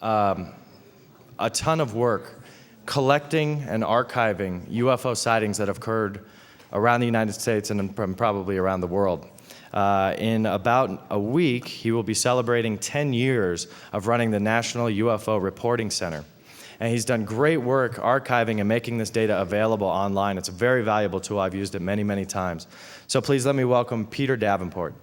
a ton of work collecting and archiving UFO sightings that have occurred around the United States and probably around the world. In about a week, he will be celebrating 10 years of running the National UFO Reporting Center. And he's done great work archiving and making this data available online. It's a very valuable tool. I've used it many, many times. So please let me welcome Peter Davenport.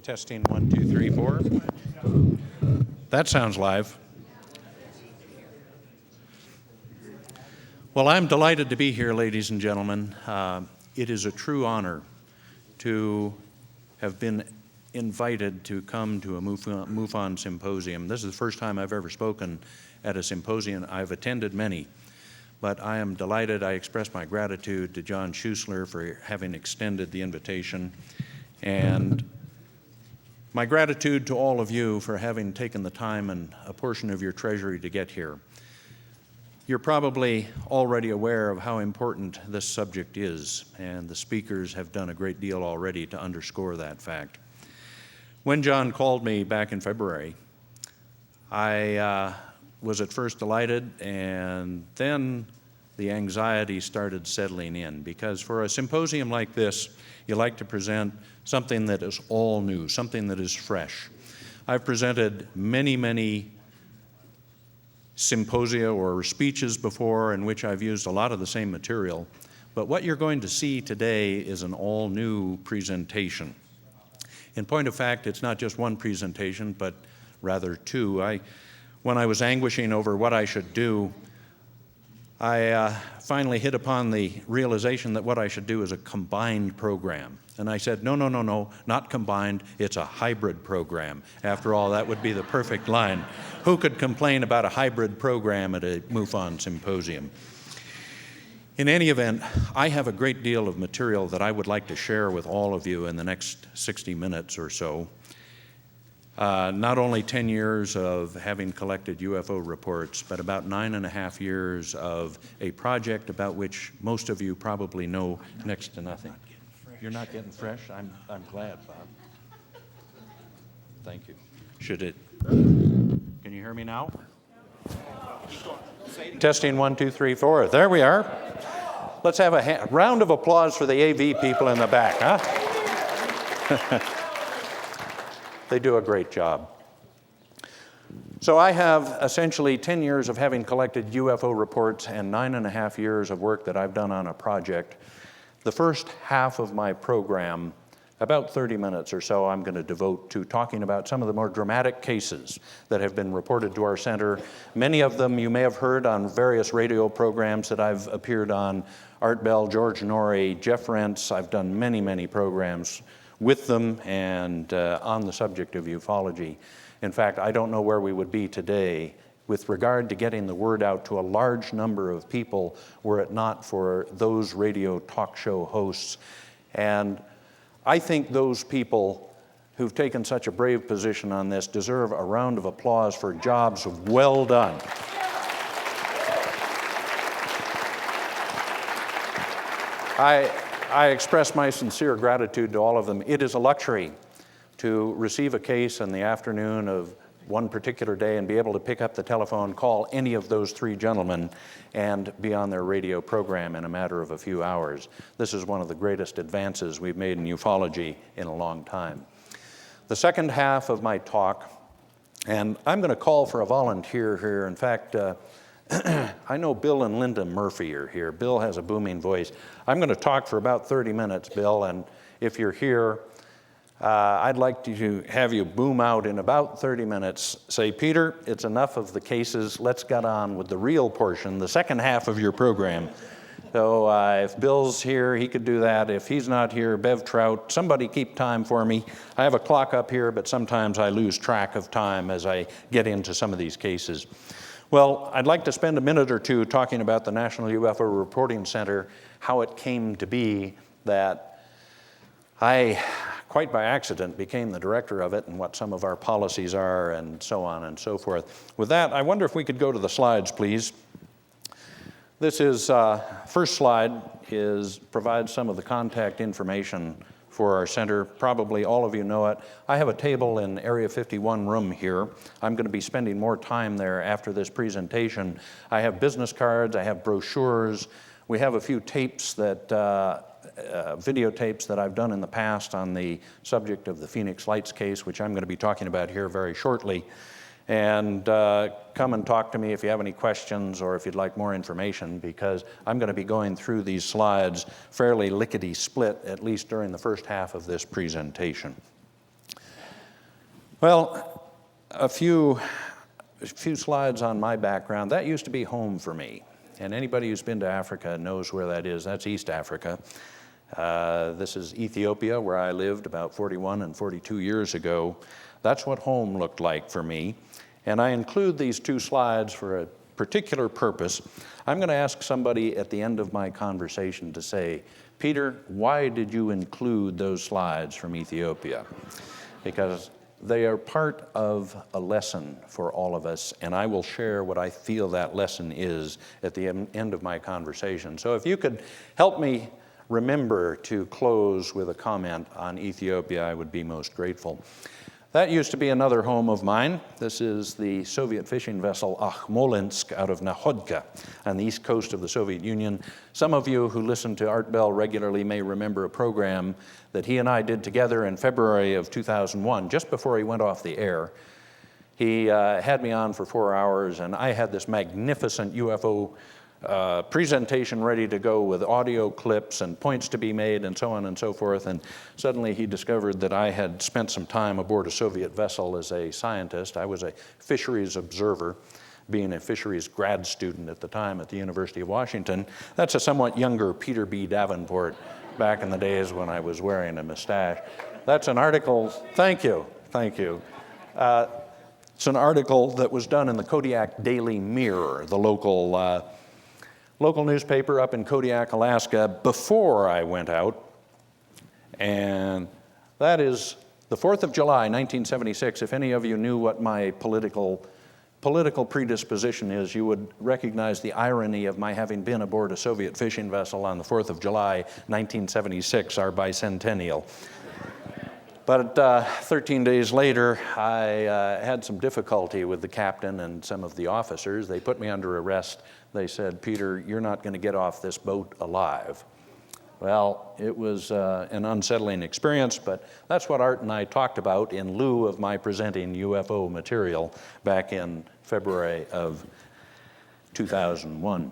Testing 1, 2, 3, 4. That sounds live. Well, I'm delighted to be here, ladies and gentlemen. It is a true honor to have been invited to come to a MUFON Symposium. This is the first time I've ever spoken at a symposium. I've attended many, but I am delighted. I express my gratitude to John Schuessler for having extended the invitation, and my gratitude to all of you for having taken the time and a portion of your treasury to get here. You're probably already aware of how important this subject is, and the speakers have done a great deal already to underscore that fact. When John called me back in February, I was at first delighted, and then the anxiety started settling in, because for a symposium like this, you like to present something that is all new, something that is fresh. I've presented many, many symposia or speeches before in which I've used a lot of the same material, but what you're going to see today is an all-new presentation. In point of fact, it's not just one presentation, but rather two. When I was anguishing over what I should do, I finally hit upon the realization that what I should do is a combined program. And I said, no, not combined, it's a hybrid program. After all, that would be the perfect line. Who could complain about a hybrid program at a MUFON Symposium? In any event, I have a great deal of material that I would like to share with all of you in the next 60 minutes or so. Not only 10 years of having collected UFO reports, but about 9.5 years of a project about which most of you probably know next to nothing. You're not getting fresh? I'm glad, Bob. Thank you. Can you hear me now? Testing 1, 2, 3, 4. There we are. Let's have a round of applause for the AV people in the back, huh? They do a great job. So I have essentially 10 years of having collected UFO reports and 9.5 years of work that I've done on a project. The first half of my program, about 30 minutes or so, I'm going to devote to talking about some of the more dramatic cases that have been reported to our center. Many of them you may have heard on various radio programs that I've appeared on. Art Bell, George Norrie, Jeff Rentz. I've done many, many programs with them and on the subject of ufology. In fact, I don't know where we would be today with regard to getting the word out to a large number of people were it not for those radio talk show hosts. And I think those people who've taken such a brave position on this deserve a round of applause for jobs well done. I express my sincere gratitude to all of them. It is a luxury to receive a case in the afternoon of one particular day and be able to pick up the telephone, call any of those three gentlemen, and be on their radio program in a matter of a few hours. This is one of the greatest advances we've made in ufology in a long time. The second half of my talk, and I'm going to call for a volunteer here. In fact, I know Bill and Linda Murphy are here. Bill has a booming voice. I'm going to talk for about 30 minutes, Bill, and if you're here, I'd like to have you boom out in about 30 minutes. Say, Peter, it's enough of the cases. Let's get on with the real portion, the second half of your program. So if Bill's here, he could do that. If he's not here, Bev Trout, somebody keep time for me. I have a clock up here, but sometimes I lose track of time as I get into some of these cases. Well, I'd like to spend a minute or two talking about the National UFO Reporting Center, how it came to be that I, quite by accident, became the director of it and what some of our policies are and so on and so forth. With that, I wonder if we could go to the slides, please. This is, first slide provides some of the contact information for our center. Probably all of you know it. I have a table in Area 51 room here. I'm going to be spending more time there after this presentation. I have business cards, I have brochures. We have a few tapes that, videotapes that I've done in the past on the subject of the Phoenix Lights case, which I'm going to be talking about here very shortly. And come and talk to me if you have any questions or if you'd like more information, because I'm going to be going through these slides fairly lickety-split, at least during the first half of this presentation. Well, a few slides on my background. That used to be home for me. And anybody who's been to Africa knows where that is. That's East Africa. This is Ethiopia, where I lived about 41 and 42 years ago. That's what home looked like for me. And I include these two slides for a particular purpose. I'm going to ask somebody at the end of my conversation to say, Peter, why did you include those slides from Ethiopia? Because they are part of a lesson for all of us, and I will share what I feel that lesson is at the end of my conversation. So if you could help me remember to close with a comment on Ethiopia, I would be most grateful. That used to be another home of mine. This is the Soviet fishing vessel Akhmolinsk out of Nahodka on the east coast of the Soviet Union. Some of you who listen to Art Bell regularly may remember a program that he and I did together in February of 2001, just before he went off the air. He had me on for 4 hours, and I had this magnificent UFO presentation ready to go with audio clips and points to be made and so on and so forth. And suddenly he discovered that I had spent some time aboard a Soviet vessel as a scientist. I was a fisheries observer, being a fisheries grad student at the time at the University of Washington. That's a somewhat younger Peter B. Davenport back in the days when I was wearing a mustache. That's an article, thank you. It's an article that was done in the Kodiak Daily Mirror, the local newspaper up in Kodiak, Alaska, before I went out. And that is the 4th of July, 1976. If any of you knew what my political predisposition is, you would recognize the irony of my having been aboard a Soviet fishing vessel on the 4th of July, 1976, our bicentennial. But 13 days later, I had some difficulty with the captain and some of the officers. They put me under arrest. They said, Peter, you're not going to get off this boat alive. Well, it was an unsettling experience, but that's what Art and I talked about in lieu of my presenting UFO material back in February of 2001.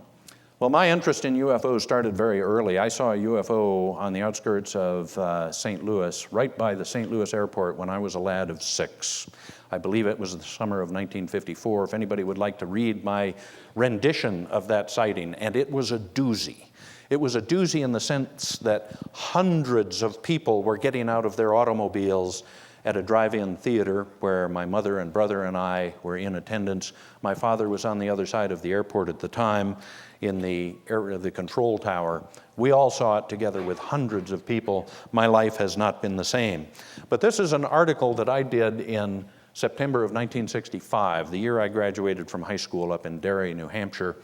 Well, my interest in UFOs started very early. I saw a UFO on the outskirts of St. Louis, right by the St. Louis airport, when I was a lad of 6. I believe it was the summer of 1954. If anybody would like to read my rendition of that sighting, and it was a doozy. It was a doozy in the sense that hundreds of people were getting out of their automobiles at a drive-in theater where my mother and brother and I were in attendance. My father was on the other side of the airport at the time in the area of the control tower. We all saw it together with hundreds of people. My life has not been the same. But this is an article that I did in September of 1965, the year I graduated from high school up in Derry, New Hampshire.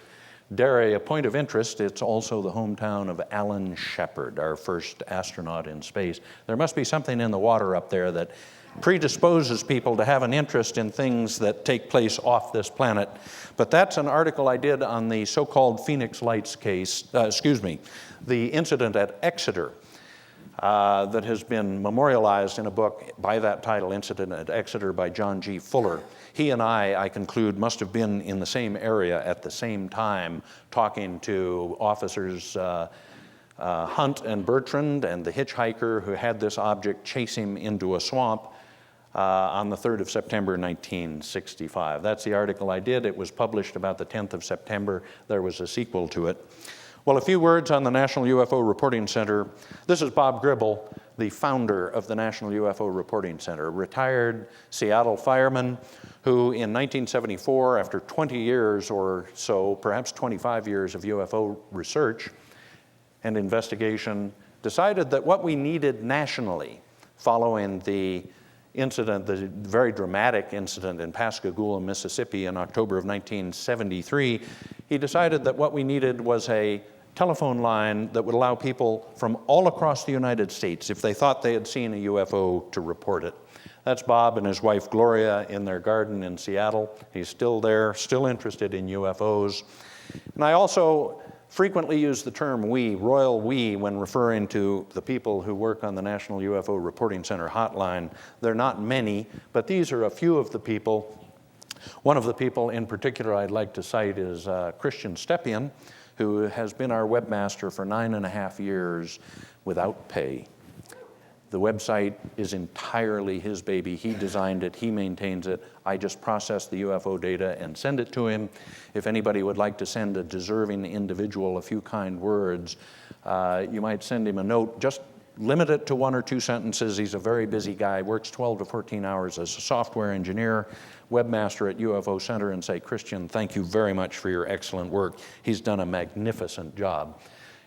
Derry, a point of interest, it's also the hometown of Alan Shepard, our first astronaut in space. There must be something in the water up there that predisposes people to have an interest in things that take place off this planet. But that's an article I did on the so-called Phoenix Lights case, the incident at Exeter. that has been memorialized in a book by that title, Incident at Exeter by John G. Fuller. He and I conclude, must have been in the same area at the same time, talking to officers Hunt and Bertrand and the hitchhiker who had this object chase him into a swamp on the 3rd of September, 1965. That's the article I did. It was published about the 10th of September. There was a sequel to it. Well, a few words on the National UFO Reporting Center. This is Bob Gribble, the founder of the National UFO Reporting Center, retired Seattle fireman who in 1974, after 20 years or so, perhaps 25 years of UFO research and investigation, decided that what we needed nationally following the incident, the very dramatic incident in Pascagoula, Mississippi in October of 1973, he decided that what we needed was a telephone line that would allow people from all across the United States, if they thought they had seen a UFO, to report it. That's Bob and his wife Gloria in their garden in Seattle. He's still there, still interested in UFOs. And I also frequently use the term we, royal we, when referring to the people who work on the National UFO Reporting Center hotline. They're not many, but these are a few of the people. One of the people in particular I'd like to cite is Christian Stepien, who has been our webmaster for 9.5 years without pay. The website is entirely his baby. He designed it, he maintains it. I just process the UFO data and send it to him. If anybody would like to send a deserving individual a few kind words, you might send him a note. Just limit it to 1 or 2 sentences. He's a very busy guy, works 12 to 14 hours as a software engineer, webmaster at UFO Center, and say, Christian, thank you very much for your excellent work. He's done a magnificent job.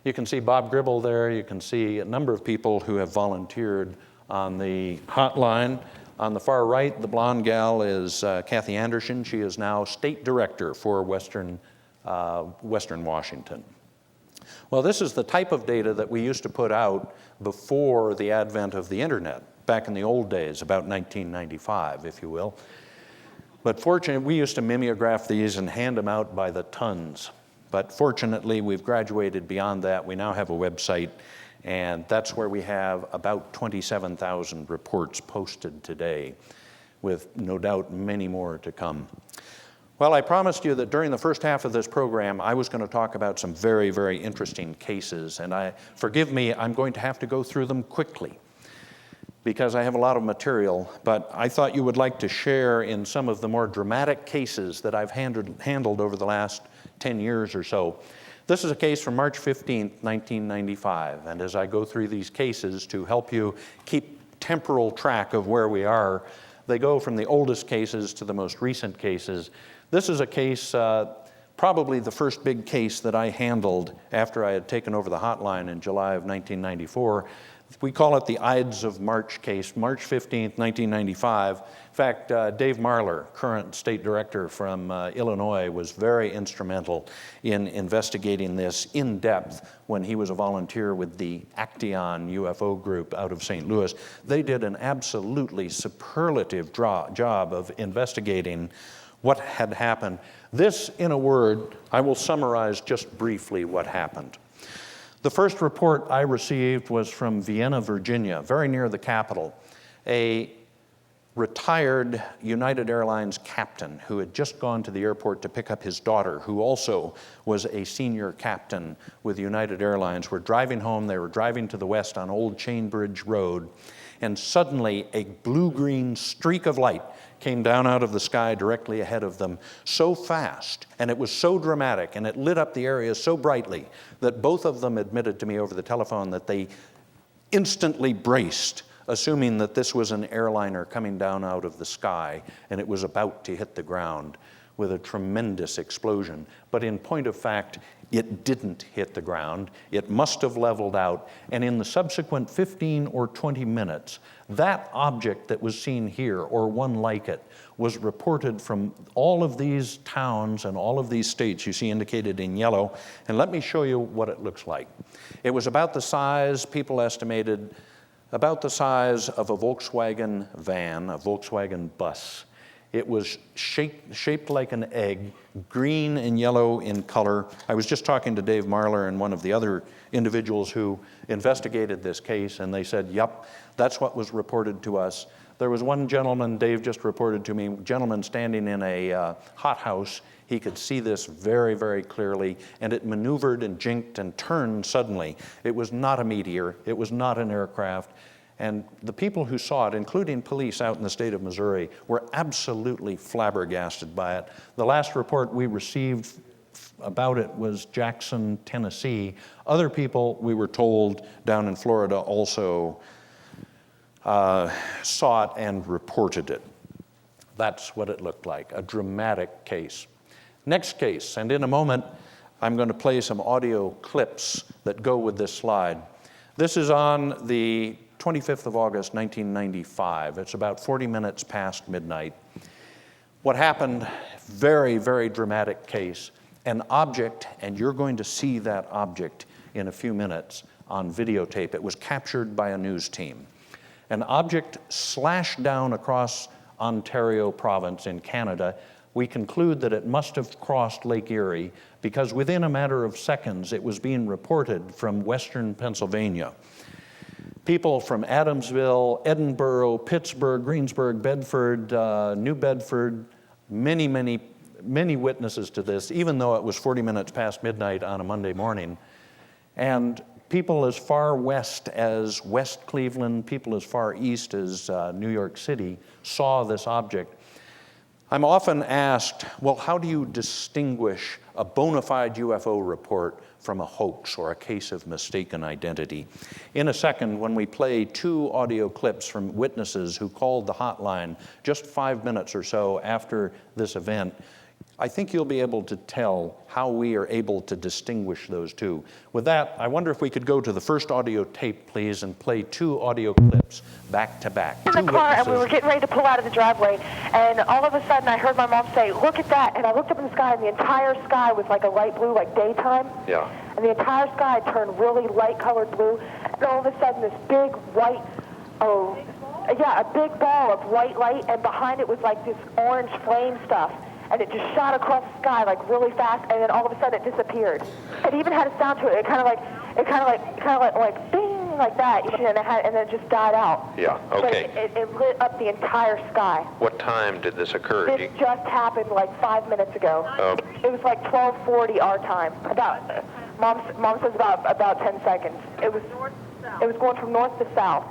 You can see Bob Gribble there. You can see a number of people who have volunteered on the hotline. On the far right, the blonde gal is Kathy Anderson. She is now state director for Western Washington. Well, this is the type of data that we used to put out before the advent of the internet, back in the old days, about 1995, if you will. But fortunately, we used to mimeograph these and hand them out by the tons. But fortunately, we've graduated beyond that. We now have a website, and that's where we have about 27,000 reports posted today, with no doubt many more to come. Well, I promised you that during the first half of this program, I was going to talk about some very, very interesting cases. And forgive me, I'm going to have to go through them quickly because I have a lot of material. But I thought you would like to share in some of the more dramatic cases that I've handled over the last 10 years or so. This is a case from March 15th, 1995. And as I go through these cases to help you keep temporal track of where we are, they go from the oldest cases to the most recent cases. This is a case, probably the first big case that I handled after I had taken over the hotline in July of 1994. We call it the Ides of March case, March 15th, 1995. In fact, Dave Marler, current state director from Illinois, was very instrumental in investigating this in depth when he was a volunteer with the Action UFO group out of St. Louis. They did an absolutely superlative job of investigating what had happened. This, in a word, I will summarize just briefly what happened. The first report I received was from Vienna, Virginia, very near the capital. A retired United Airlines captain who had just gone to the airport to pick up his daughter, who also was a senior captain with United Airlines, were driving home. They were driving to the west on Old Chain Bridge Road, and suddenly a blue-green streak of light came down out of the sky directly ahead of them so fast, and it was so dramatic, and it lit up the area so brightly that both of them admitted to me over the telephone that they instantly braced, assuming that this was an airliner coming down out of the sky, and it was about to hit the ground with a tremendous explosion. But in point of fact, it didn't hit the ground. It must have leveled out, and in the subsequent 15 or 20 minutes, that object that was seen here, or one like it, was reported from all of these towns and all of these states you see indicated in yellow. And let me show you what it looks like. It was about the size, people estimated, about the size of a Volkswagen van, a Volkswagen bus. It was shaped like an egg, green and yellow in color. I was just talking to Dave Marler and one of the other individuals who investigated this case, and they said, yep, that's what was reported to us. There was one gentleman, Dave just reported to me, gentleman standing in a hothouse. He could see this very, very clearly, and it maneuvered and jinked and turned suddenly. It was not a meteor. It was not an aircraft. And the people who saw it, including police out in the state of Missouri, were absolutely flabbergasted by it. The last report we received about it was Jackson, Tennessee. Other people, we were told, down in Florida also saw it and reported it. That's what it looked like, a dramatic case. Next case, and in a moment, I'm going to play some audio clips that go with this slide. This is on the 25th of August, 1995. It's about 40 minutes past midnight. What happened, very, very dramatic case. An object, and you're going to see that object in a few minutes on videotape. It was captured by a news team. An object slashed down across Ontario province in Canada. We conclude that it must have crossed Lake Erie because within a matter of seconds, it was being reported from western Pennsylvania. People from Adamsville, Edinburgh, Pittsburgh, Greensburg, Bedford, New Bedford, many witnesses to this, even though it was 40 minutes past midnight on a Monday morning. And people as far west as West Cleveland, people as far east as New York City saw this object. I'm often asked, well, how do you distinguish a bona fide UFO report from a hoax or a case of mistaken identity? In a second, when we play 2 audio clips from witnesses who called the hotline just 5 minutes or so after this event, I think you'll be able to tell how we are able to distinguish those two. With that, I wonder if we could go to the first audio tape, please, and play 2 audio clips back to back. In the car, and we were getting ready to pull out of the driveway, and all of a sudden I heard my mom say, "Look at that," and I looked up in the sky, and the entire sky was like a light blue, like daytime. Yeah. And the entire sky turned really light-colored blue, and all of a sudden this big white, a big ball of white light, and behind it was like this orange flame stuff. And it just shot across the sky like really fast, and then all of a sudden it disappeared. It even had a sound to it. It kind of like bing, like that, and then it just died out. Yeah. Okay. But it lit up the entire sky. What time did this occur? This just happened like 5 minutes ago. Oh. It was like 12:40 our time. Mom says about 10 seconds. It was going from north to south.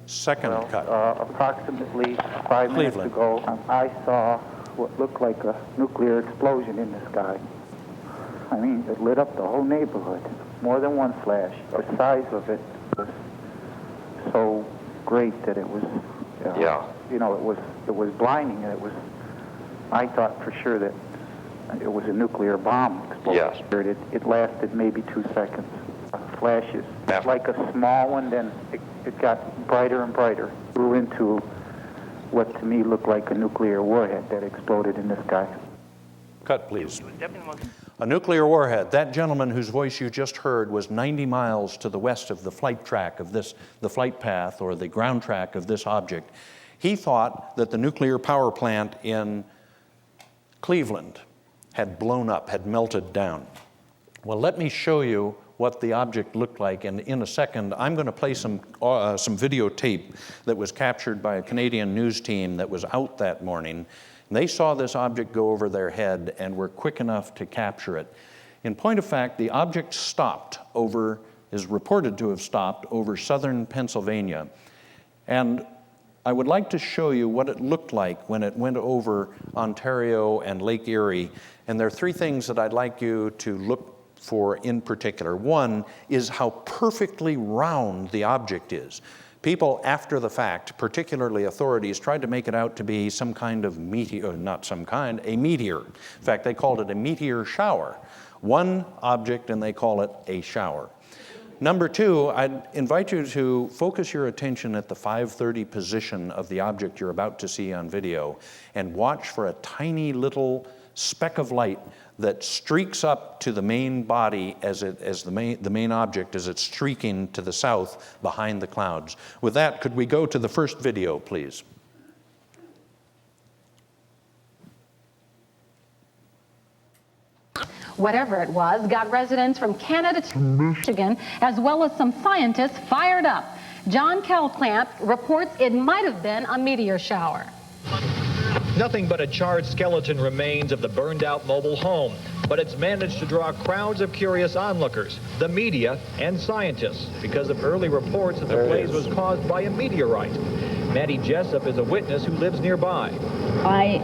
Second cut. Approximately 5 minutes Cleveland. ago, I saw what looked like a nuclear explosion in the sky. I mean, it lit up the whole neighborhood. More than one flash. The size of it was so great that it was, it was blinding. I thought for sure that it was a nuclear bomb explosion. Yes. It lasted maybe 2 seconds. Flashes. Like a small one, then it got brighter and brighter. Grew into what to me looked like a nuclear warhead that exploded in the sky. Cut, please. A nuclear warhead. That gentleman whose voice you just heard was 90 miles to the west of the flight track of this, the flight path or the ground track of this object. He thought that the nuclear power plant in Cleveland had blown up, had melted down. Well, let me show you what the object looked like, and in a second I'm going to play some videotape that was captured by a Canadian news team that was out that morning. And they saw this object go over their head and were quick enough to capture it. In point of fact, the object is reported to have stopped over southern Pennsylvania. And I would like to show you what it looked like when it went over Ontario and Lake Erie. And there are 3 things that I'd like you to look for in particular. One is how perfectly round the object is. People after the fact, particularly authorities, tried to make it out to be some kind of meteor, a meteor. In fact, they called it a meteor shower. One object and they call it a shower. Number 2, I'd invite you to focus your attention at the 5:30 position of the object you're about to see on video and watch for a tiny little speck of light that streaks up to the main body as the main object as it's streaking to the south behind the clouds. With that, could we go to the first video, please? whatever it was, got residents from Canada to Michigan, as well as some scientists, fired up. John Calclamp reports it might have been a meteor shower. Nothing but a charred skeleton remains of the burned-out mobile home, but it's managed to draw crowds of curious onlookers, the media, and scientists, because of early reports that the blaze was caused by a meteorite. Maddie Jessup is a witness who lives nearby. I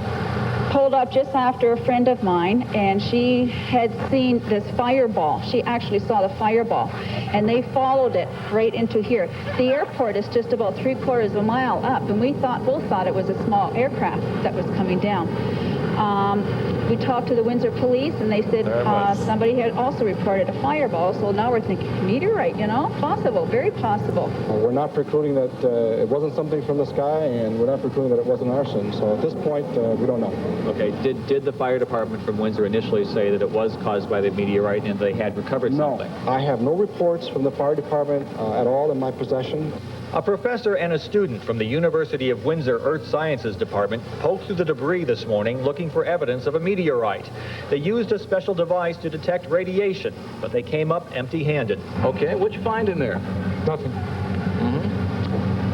pulled up just after a friend of mine, and she had seen this fireball. She actually saw the fireball, and they followed it right into here. The airport is just about 3/4 of a mile up, and we both thought it was a small aircraft that was coming down. We talked to the Windsor police, and they said somebody had also reported a fireball, so now we're thinking meteorite, you know? Possible, very possible. We're not precluding that it wasn't something from the sky, and we're not precluding that it wasn't arson. So at this point, we don't know. Okay, did the fire department from Windsor initially say that it was caused by the meteorite and they had recovered something? No, I have no reports from the fire department at all in my possession. A professor and a student from the University of Windsor Earth Sciences Department poked through the debris this morning looking for evidence of a meteorite. They used a special device to detect radiation, but they came up empty-handed. Okay, what'd you find in there? Nothing.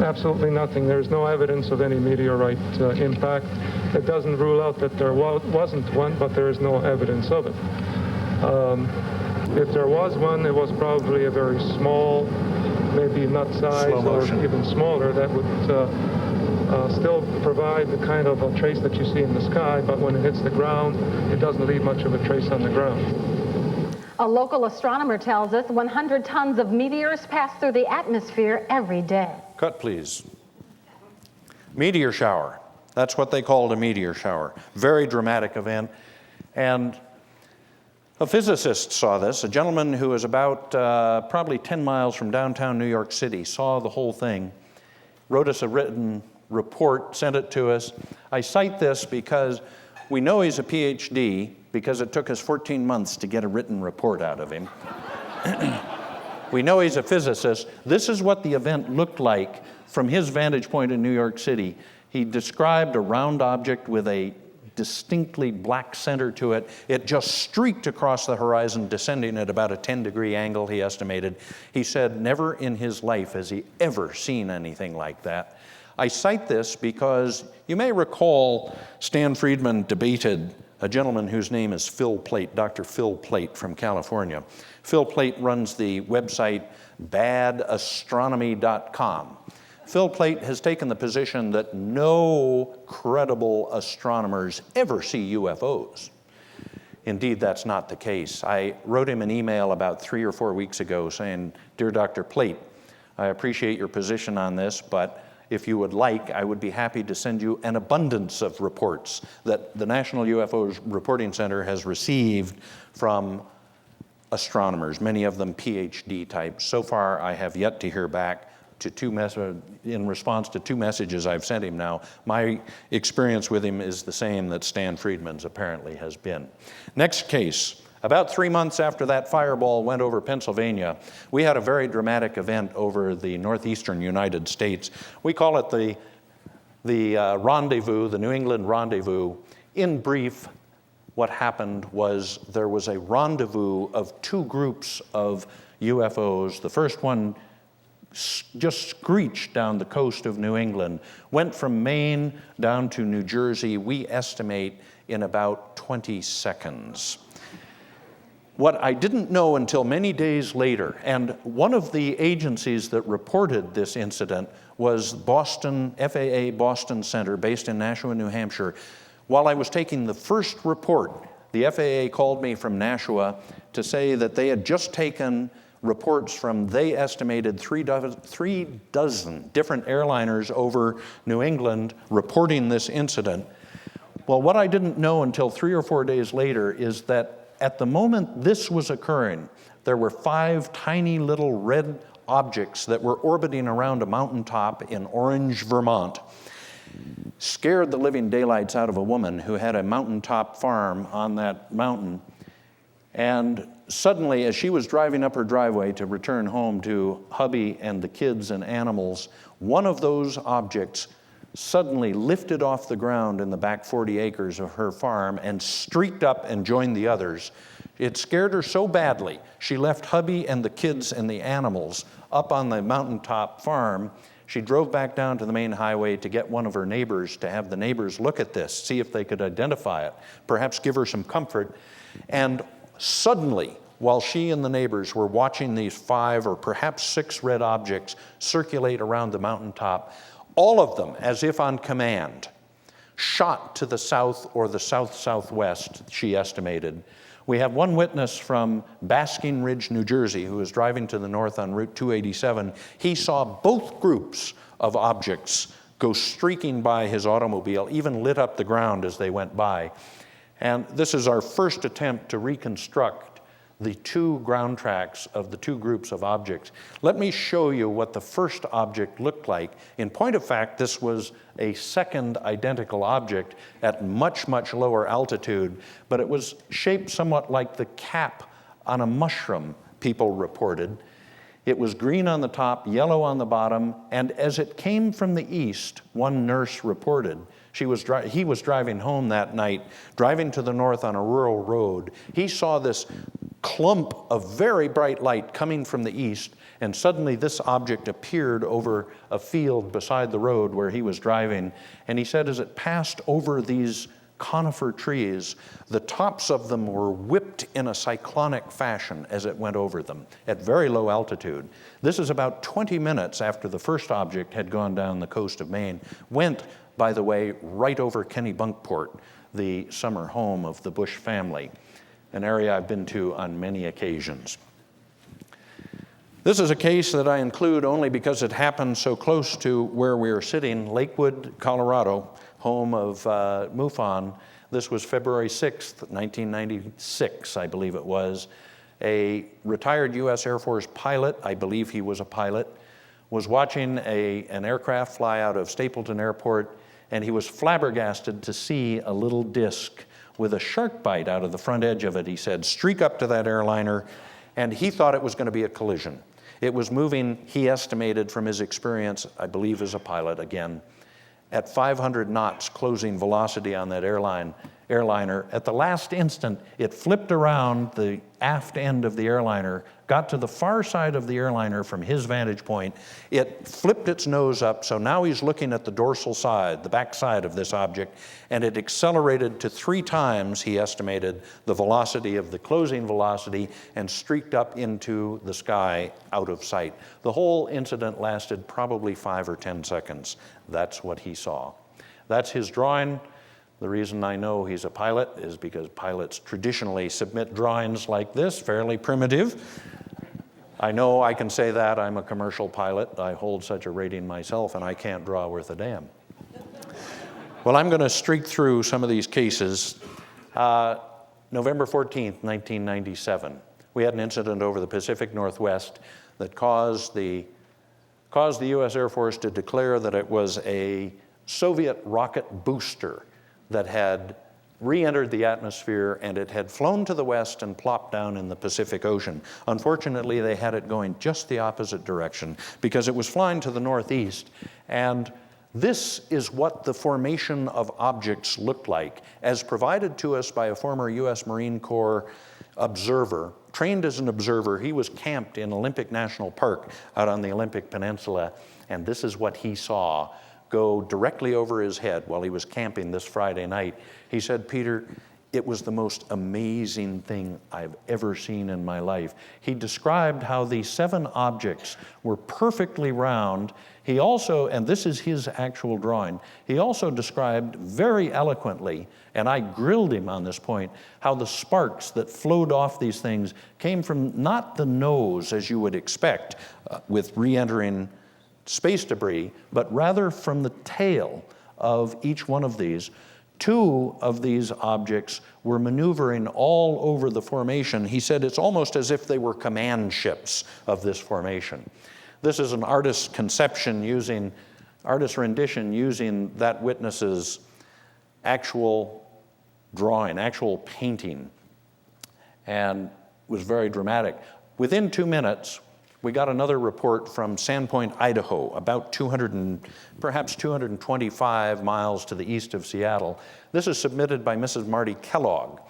Absolutely nothing. There's no evidence of any meteorite impact. It doesn't rule out that there wasn't one, but there is no evidence of it. If there was one, it was probably a very small, maybe nut size or even smaller, that would still provide the kind of a trace that you see in the sky, but when it hits the ground, it doesn't leave much of a trace on the ground. A local astronomer tells us 100 tons of meteors pass through the atmosphere every day. Cut, please. Meteor shower. That's what they called a meteor shower. Very dramatic event. And a physicist saw this. A gentleman who was about probably 10 miles from downtown New York City saw the whole thing, wrote us a written report, sent it to us. I cite this because we know he's a PhD because it took us 14 months to get a written report out of him. We know he's a physicist. This is what the event looked like from his vantage point in New York City. He described a round object with a distinctly black center to it. It just streaked across the horizon, descending at about a 10-degree angle, he estimated. He said never in his life has he ever seen anything like that. I cite this because you may recall Stan Friedman debated a gentleman whose name is Phil Plait, Dr. Phil Plait from California. Phil Plait runs the website badastronomy.com. Phil Plait has taken the position that no credible astronomers ever see UFOs. Indeed, that's not the case. I wrote him an email about 3 or 4 weeks ago saying, "Dear Dr. Plait, I appreciate your position on this, but if you would like, I would be happy to send you an abundance of reports that the National UFO Reporting Center has received from astronomers, many of them PhD types. So far, I have yet to hear back in response to 2 messages I've sent him now. My experience with him is the same that Stan Friedman's apparently has been." Next case. About 3 months after that fireball went over Pennsylvania, we had a very dramatic event over the northeastern United States. We call it the rendezvous, the New England rendezvous. In brief, what happened was there was a rendezvous of 2 groups of UFOs. The first one just screeched down the coast of New England, went from Maine down to New Jersey, we estimate in about 20 seconds. What I didn't know until many days later, and one of the agencies that reported this incident was Boston, FAA Boston Center, based in Nashua, New Hampshire. While I was taking the first report, the FAA called me from Nashua to say that they had just taken reports from, they estimated 3 dozen different airliners over New England reporting this incident. Well, what I didn't know until 3 or 4 days later is that at the moment this was occurring, there were 5 tiny little red objects that were orbiting around a mountaintop in Orange, Vermont. Scared the living daylights out of a woman who had a mountaintop farm on that mountain. And suddenly, as she was driving up her driveway to return home to hubby and the kids and animals, one of those objects suddenly lifted off the ground in the back 40 acres of her farm and streaked up and joined the others. It scared her so badly, she left hubby and the kids and the animals up on the mountaintop farm. She drove back down to the main highway to get one of her neighbors, to have the neighbors look at this, see if they could identify it, perhaps give her some comfort. And suddenly, while she and the neighbors were watching these 5 or perhaps 6 red objects circulate around the mountaintop, all of them, as if on command, shot to the south or the south-southwest, she estimated. We have one witness from Basking Ridge, New Jersey, who was driving to the north on Route 287. He saw both groups of objects go streaking by his automobile, even lit up the ground as they went by. And this is our first attempt to reconstruct the 2 ground tracks of the 2 groups of objects. Let me show you what the first object looked like. In point of fact, this was a second identical object at much, much lower altitude, but it was shaped somewhat like the cap on a mushroom, people reported. It was green on the top, yellow on the bottom, and as it came from the east, one nurse reported, he was driving home that night, driving to the north on a rural road. He saw this clump of very bright light coming from the east, and suddenly this object appeared over a field beside the road where he was driving. And he said as it passed over these conifer trees, the tops of them were whipped in a cyclonic fashion as it went over them at very low altitude. This is about 20 minutes after the first object had gone down the coast of Maine. Went, by the way, right over Kennebunkport, the summer home of the Bush family, an area I've been to on many occasions. This is a case that I include only because it happened so close to where we are sitting, Lakewood, Colorado, home of MUFON. This was February 6th, 1996, I believe it was. A retired U.S. Air Force pilot, I believe he was a pilot, was watching an aircraft fly out of Stapleton Airport, and he was flabbergasted to see a little disc with a shark bite out of the front edge of it, he said, streak up to that airliner, and he thought it was going to be a collision. It was moving, he estimated from his experience, I believe as a pilot again, at 500 knots closing velocity on that airliner. At the last instant, it flipped around the aft end of the airliner, got to the far side of the airliner from his vantage point. It flipped its nose up, so now he's looking at the dorsal side, the back side of this object, and it accelerated to 3 times, he estimated, the velocity of the closing velocity and streaked up into the sky out of sight. The whole incident lasted probably 5 or 10 seconds. That's what he saw. That's his drawing. The reason I know he's a pilot is because pilots traditionally submit drawings like this, fairly primitive. I know I can say that. I'm a commercial pilot. I hold such a rating myself, and I can't draw worth a damn. Well, I'm going to streak through some of these cases. November 14th, 1997, we had an incident over the Pacific Northwest that caused the U.S. Air Force to declare that it was a Soviet rocket booster that had re-entered the atmosphere, and it had flown to the west and plopped down in the Pacific Ocean. Unfortunately, they had it going just the opposite direction because it was flying to the northeast. And this is what the formation of objects looked like, as provided to us by a former U.S. Marine Corps observer. Trained as an observer, he was camped in Olympic National Park out on the Olympic Peninsula, and this is what he saw go directly over his head while he was camping this Friday night. He said, "Peter, it was the most amazing thing I've ever seen in my life." He described how these 7 objects were perfectly round. He also, and this is his actual drawing, he also described very eloquently, and I grilled him on this point, how the sparks that flowed off these things came from not the nose, as you would expect, with re-entering space debris, but rather from the tail of each one of these. 2 of these objects were maneuvering all over the formation. He said it's almost as if they were command ships of this formation. This is an artist's conception artist's rendition using that witness's actual drawing, actual painting, and was very dramatic. Within 2 minutes, we got another report from Sandpoint, Idaho, about perhaps 225 miles to the east of Seattle. This is submitted by Mrs. Marty Kellogg.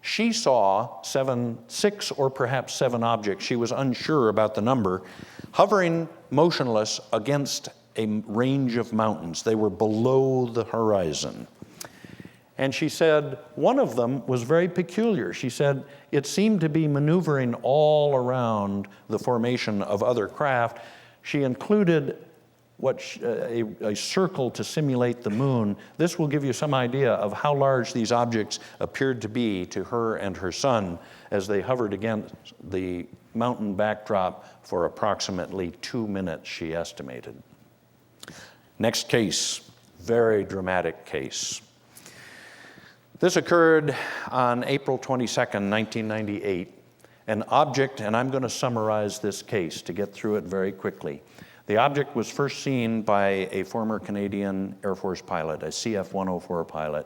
She saw 6 or perhaps 7 objects, she was unsure about the number, hovering motionless against a range of mountains. They were below the horizon. And she said one of them was very peculiar. She said it seemed to be maneuvering all around the formation of other craft. She included a circle to simulate the moon. This will give you some idea of how large these objects appeared to be to her and her son as they hovered against the mountain backdrop for approximately 2 minutes, she estimated. Next case, very dramatic case. This occurred on April 22nd, 1998. An object, and I'm going to summarize this case to get through it very quickly. The object was first seen by a former Canadian Air Force pilot, a CF-104 pilot,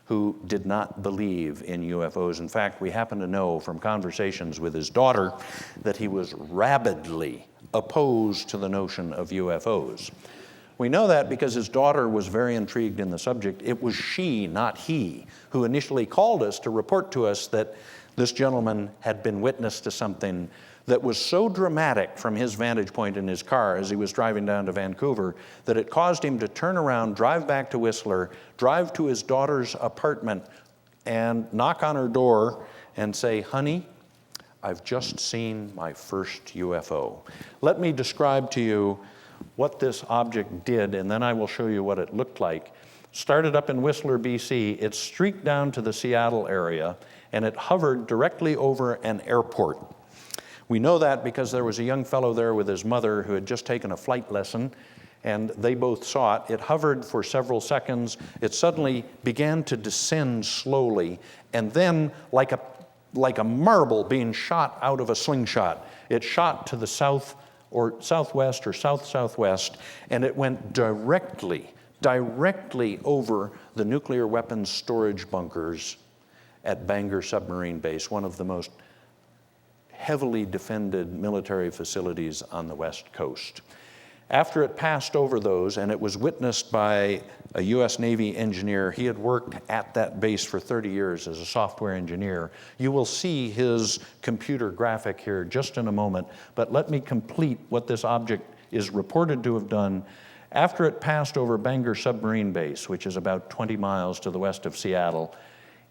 who did not believe in UFOs. In fact, we happen to know from conversations with his daughter that he was rabidly opposed to the notion of UFOs. We know that because his daughter was very intrigued in the subject. It was she, not he, who initially called us to report to us that this gentleman had been witness to something that was so dramatic from his vantage point in his car as he was driving down to Vancouver that it caused him to turn around, drive back to Whistler, drive to his daughter's apartment, and knock on her door and say, "Honey, I've just seen my first UFO." Let me describe to you what this object did, and then I will show you what it looked like. Started up in Whistler, BC. It streaked down to the Seattle area, and it hovered directly over an airport. We know that because there was a young fellow there with his mother who had just taken a flight lesson, and they both saw it. It hovered for several seconds. It suddenly began to descend slowly, and then like a marble being shot out of a slingshot, it shot to the south or southwest or south-southwest, and it went directly over the nuclear weapons storage bunkers at Bangor Submarine Base, one of the most heavily defended military facilities on the West Coast. After it passed over those, and it was witnessed by a US Navy engineer, he had worked at that base for 30 years as a software engineer. You will see his computer graphic here just in a moment, but let me complete what this object is reported to have done. After it passed over Bangor Submarine Base, which is about 20 miles to the west of Seattle,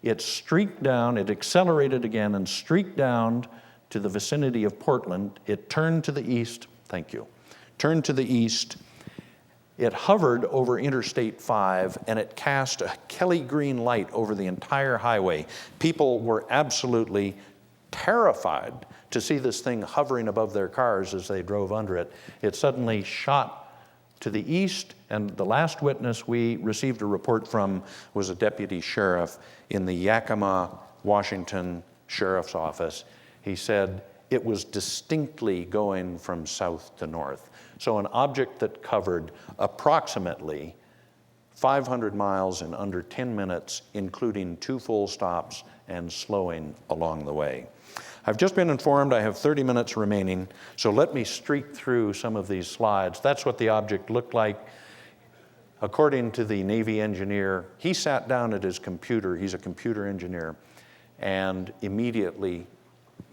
it streaked down, it accelerated again and streaked down to the vicinity of Portland. It turned to the east, thank you, turned to the east. It hovered over Interstate 5, and it cast a Kelly green light over the entire highway. People were absolutely terrified to see this thing hovering above their cars as they drove under it. It suddenly shot to the east, and the last witness we received a report from was a deputy sheriff in the Yakima, Washington Sheriff's Office. He said it was distinctly going from south to north. So an object that covered approximately 500 miles in under 10 minutes, including 2 full stops and slowing along the way. I've just been informed I have 30 minutes remaining, so let me streak through some of these slides. That's what the object looked like. According to the Navy engineer, he sat down at his computer, he's a computer engineer, and immediately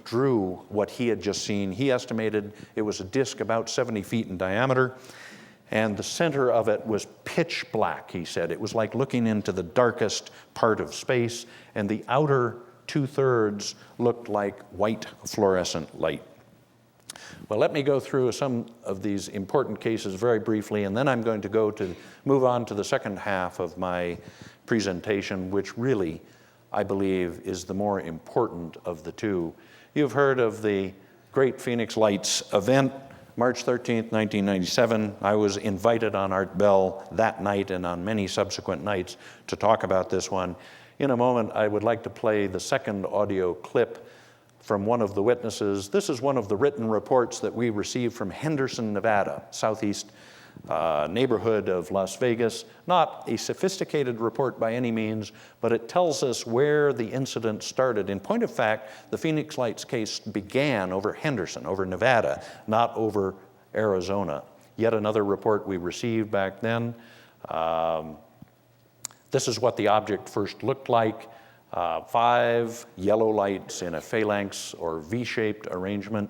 drew what he had just seen. He estimated it was a disk about 70 feet in diameter, and the center of it was pitch black, he said. It was like looking into the darkest part of space, and the outer 2/3 looked like white fluorescent light. Well, let me go through some of these important cases very briefly, and then I'm going to move on to the second half of my presentation, which really, I believe, is the more important of the two. You've heard of the Great Phoenix Lights event, March 13th, 1997. I was invited on Art Bell that night and on many subsequent nights to talk about this one. In a moment, I would like to play the second audio clip from one of the witnesses. This is one of the written reports that we received from Henderson, Nevada, southeast neighborhood of Las Vegas. Not a sophisticated report by any means, but it tells us where the incident started. In point of fact, the Phoenix Lights case began over Henderson, over Nevada, not over Arizona. Yet another report we received back then. This is what the object first looked like. 5 yellow lights in a phalanx or V-shaped arrangement.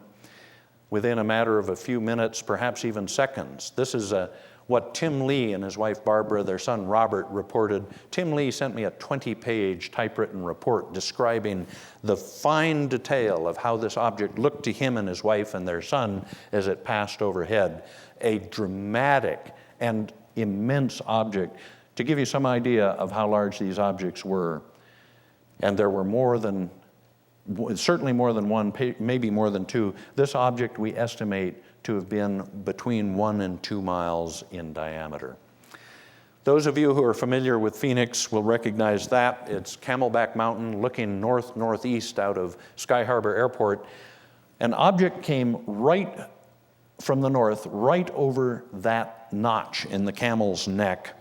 Within a matter of a few minutes, perhaps even seconds. This is what Tim Lee and his wife Barbara, their son Robert, reported. Tim Lee sent me a 20-page typewritten report describing the fine detail of how this object looked to him and his wife and their son as it passed overhead. A dramatic and immense object. To give you some idea of how large these objects were, and there were certainly more than one, maybe more than 2. This object we estimate to have been between 1 and 2 miles in diameter. Those of you who are familiar with Phoenix will recognize that. It's Camelback Mountain looking north-northeast out of Sky Harbor Airport. An object came right from the north, right over that notch in the camel's neck,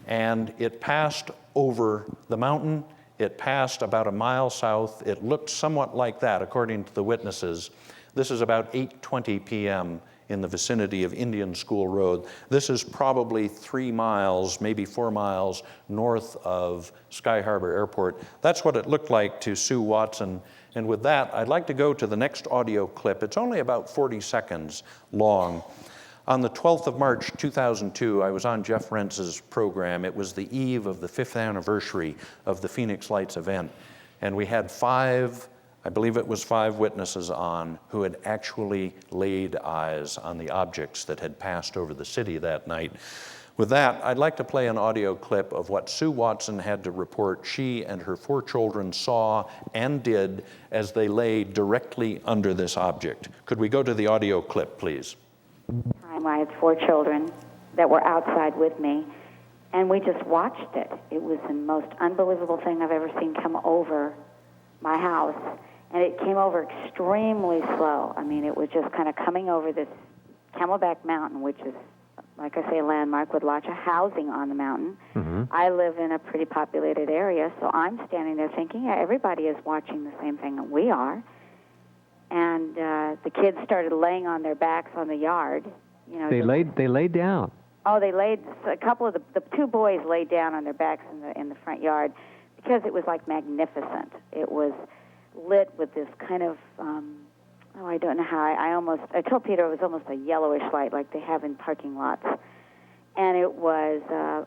and it passed over the mountain. It passed about a mile south. It looked somewhat like that, according to the witnesses. This is about 8:20 p.m. in the vicinity of Indian School Road. This is probably 3 miles, maybe 4 miles north of Sky Harbor Airport. That's what it looked like to Sue Watson. And with that, I'd like to go to the next audio clip. It's only about 40 seconds long. On the 12th of March, 2002, I was on Jeff Rentz's program. It was the eve of the 5th anniversary of the Phoenix Lights event. And we had 5 witnesses on who had actually laid eyes on the objects that had passed over the city that night. With that, I'd like to play an audio clip of what Sue Watson had to report she and her 4 children saw and did as they lay directly under this object. Could we go to the audio clip, please? I had 4 children that were outside with me, and we just watched it. It was the most unbelievable thing I've ever seen come over my house, and it came over extremely slow. I mean, it was just kind of coming over this Camelback Mountain, which is, like I say, a landmark with lots of housing on the mountain. Mm-hmm. I live in a pretty populated area, so I'm standing there thinking, yeah, everybody is watching the same thing that we are. And the kids started laying on their backs on the yard. You know, they laid down. Oh, a couple of the 2 boys laid down on their backs in the front yard because it was like magnificent. It was lit with this kind of I don't know how I told Peter it was almost a yellowish light like they have in parking lots, and it was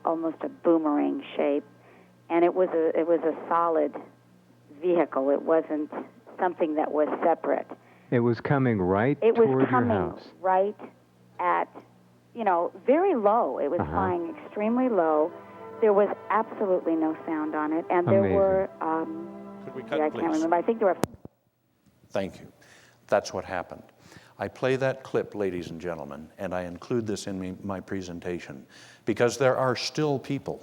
almost a boomerang shape, and it was a solid vehicle. It wasn't something that was separate. It was coming right toward your house. It was coming right at, very low. It was flying extremely low. There was absolutely no sound on it, and there were. Could we cut, I can't remember. I think there were. Thank you. That's what happened. I play that clip, ladies and gentlemen, and I include this in my presentation because there are still people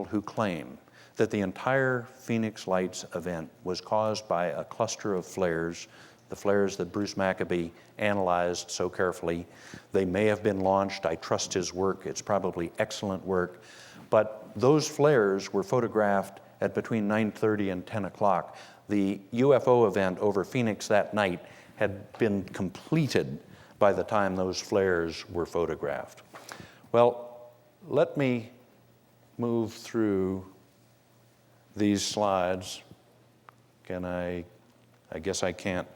who claim that the entire Phoenix Lights event was caused by a cluster of flares, the flares that Bruce Maccabee analyzed so carefully. They may have been launched. I trust his work. It's probably excellent work. But those flares were photographed at between 9:30 and 10 o'clock. The UFO event over Phoenix that night had been completed by the time those flares were photographed. Well, let me move through these slides. I guess I can't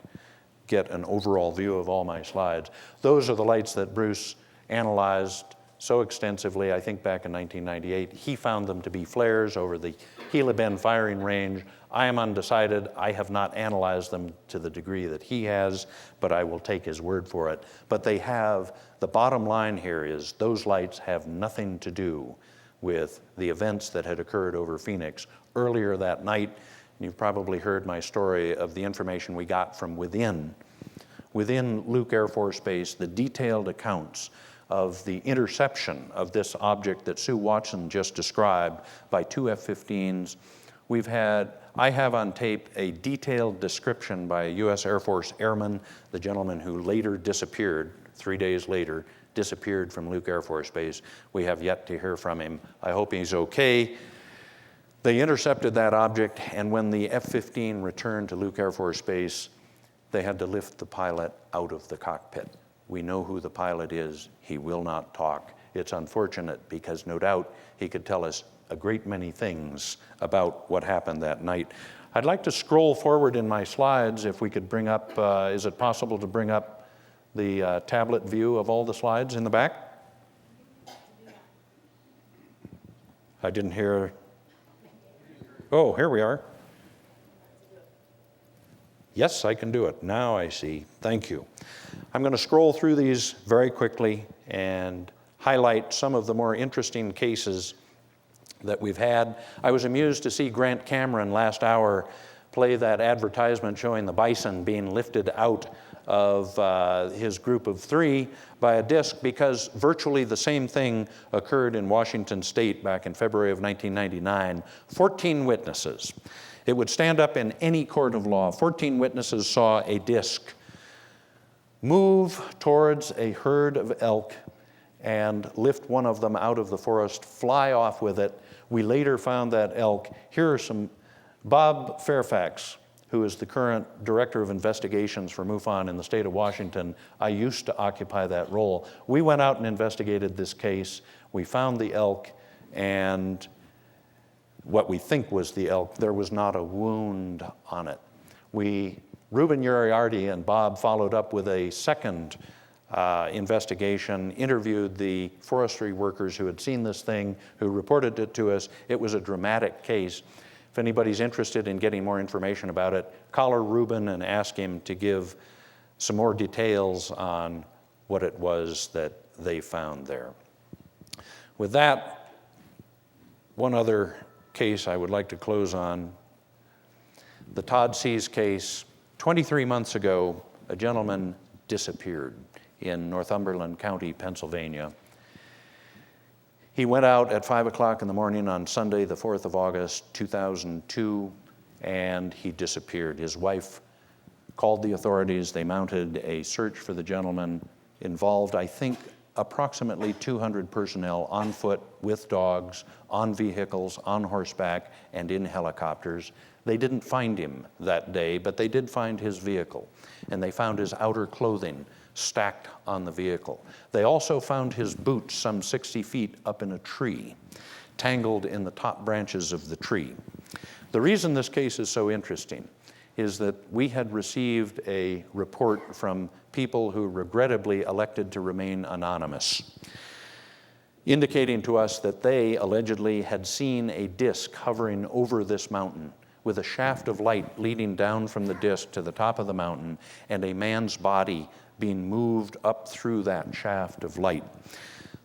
get an overall view of all my slides. Those are the lights that Bruce analyzed so extensively, I think back in 1998. He found them to be flares over the Gila Bend firing range. I am undecided. I have not analyzed them to the degree that he has, but I will take his word for it. But the bottom line here is those lights have nothing to do with the events that had occurred over Phoenix earlier that night. You've probably heard my story of the information we got from within Luke Air Force Base, the detailed accounts of the interception of this object that Sue Watson just described by 2 F-15s. I have on tape a detailed description by a U.S. Air Force airman, the gentleman who later disappeared 3 days later, disappeared from Luke Air Force Base. We have yet to hear from him. I hope he's okay. They intercepted that object, and when the F-15 returned to Luke Air Force Base, they had to lift the pilot out of the cockpit. We know who the pilot is. He will not talk. It's unfortunate because no doubt he could tell us a great many things about what happened that night. I'd like to scroll forward in my slides if we could bring up, is it possible to bring up the tablet view of all the slides in the back? I didn't hear. Oh, here we are. Yes, I can do it. Now I see. Thank you. I'm going to scroll through these very quickly and highlight some of the more interesting cases that we've had. I was amused to see Grant Cameron last hour play that advertisement showing the bison being lifted out of his group of 3 by a disc, because virtually the same thing occurred in Washington State back in February of 1999. 14 witnesses. It would stand up in any court of law. 14 witnesses saw a disc move towards a herd of elk and lift one of them out of the forest, fly off with it. We later found that elk. Here are some. Bob Fairfax, who is the current Director of Investigations for MUFON in the state of Washington. I used to occupy that role. We went out and investigated this case. We found the elk, and what we think was the elk, there was not a wound on it. Ruben Uriarty and Bob followed up with a second investigation, interviewed the forestry workers who had seen this thing, who reported it to us. It was a dramatic case. If anybody's interested in getting more information about it, collar Ruben and ask him to give some more details on what it was that they found there. With that, one other case I would like to close on, the Todd Seas case. 23 months ago, a gentleman disappeared in Northumberland County, Pennsylvania. He went out at 5 o'clock in the morning on Sunday, the 4th of August, 2002, and he disappeared. His wife called the authorities. They mounted a search for the gentleman, involved, I think, approximately 200 personnel on foot, with dogs, on vehicles, on horseback, and in helicopters. They didn't find him that day, but they did find his vehicle, and they found his outer clothing stacked on the vehicle. They also found his boots some 60 feet up in a tree, tangled in the top branches of the tree. The reason this case is so interesting is that we had received a report from people who regrettably elected to remain anonymous, indicating to us that they allegedly had seen a disc hovering over this mountain with a shaft of light leading down from the disc to the top of the mountain, and a man's body being moved up through that shaft of light.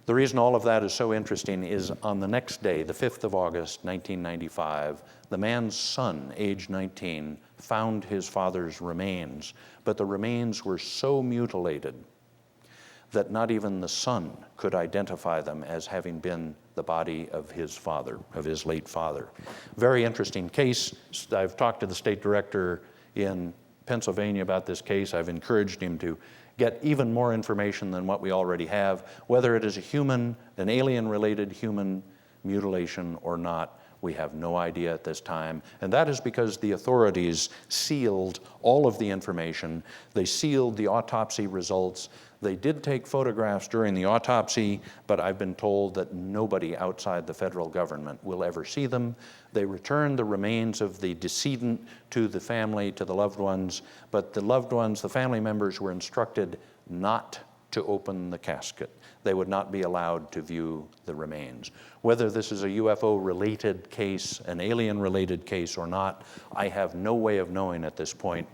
The reason all of that is so interesting is on the next day, the 5th of August, 1995, the man's son, age 19, found his father's remains, but the remains were so mutilated that not even the son could identify them as having been the body of his father, of his late father. Very interesting case. I've talked to the state director in Pennsylvania about this case. I've encouraged him to get even more information than what we already have, whether it is an alien-related human mutilation or not. We have no idea at this time, and that is because the authorities sealed all of the information. They sealed the autopsy results. They did take photographs during the autopsy, but I've been told that nobody outside the federal government will ever see them. They returned the remains of the decedent to the family, to the loved ones, but the loved ones, the family members, were instructed not to open the casket. They would not be allowed to view the remains. Whether this is a UFO-related case, an alien-related case or not, I have no way of knowing at this point.